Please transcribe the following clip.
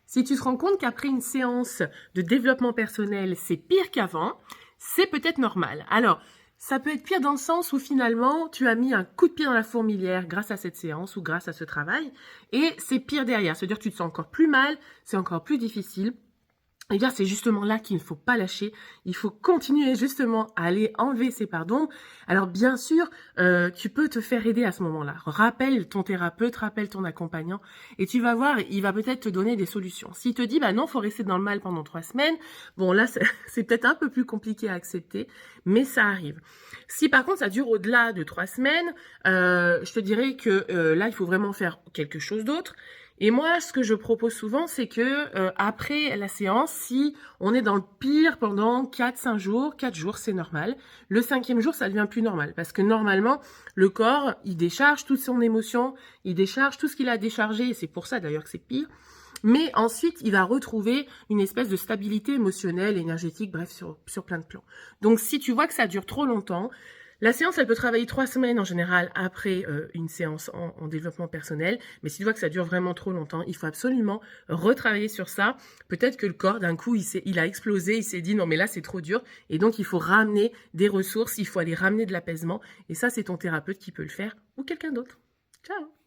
Si tu te rends compte qu'après une séance de développement personnel, c'est pire qu'avant, c'est peut-être normal. Alors, ça peut être pire dans le sens où finalement, tu as mis un coup de pied dans la fourmilière grâce à cette séance ou grâce à ce travail, et c'est pire derrière. C'est-à-dire que tu te sens encore plus mal, c'est encore plus difficile. Eh bien, c'est justement là qu'il ne faut pas lâcher. Il faut continuer justement à aller enlever ces parts d'ombre. Alors, bien sûr, tu peux te faire aider à ce moment-là. Rappelle ton thérapeute, rappelle ton accompagnant, et tu vas voir, il va peut-être te donner des solutions. S'il te dit, bah non, faut rester dans le mal pendant 3 semaines, bon là, c'est peut-être un peu plus compliqué à accepter, mais ça arrive. Si par contre ça dure au-delà de 3 semaines, je te dirais que là, il faut vraiment faire quelque chose d'autre. Et moi, ce que je propose souvent, c'est que après la séance, si on est dans le pire pendant 4-5 jours, 4 jours, c'est normal. Le 5e jour, ça devient plus normal. Parce que normalement, le corps, il décharge toute son émotion, il décharge tout ce qu'il a déchargé, et c'est pour ça d'ailleurs que c'est pire. Mais ensuite, il va retrouver une espèce de stabilité émotionnelle, énergétique, bref, sur plein de plans. Donc, si tu vois que ça dure trop longtemps, la séance, elle peut travailler 3 semaines en général après une séance en développement personnel. Mais si tu vois que ça dure vraiment trop longtemps, il faut absolument retravailler sur ça. Peut-être que le corps, d'un coup, il a explosé, il s'est dit non mais là c'est trop dur. Et donc il faut ramener des ressources, il faut aller ramener de l'apaisement. Et ça, c'est ton thérapeute qui peut le faire ou quelqu'un d'autre. Ciao!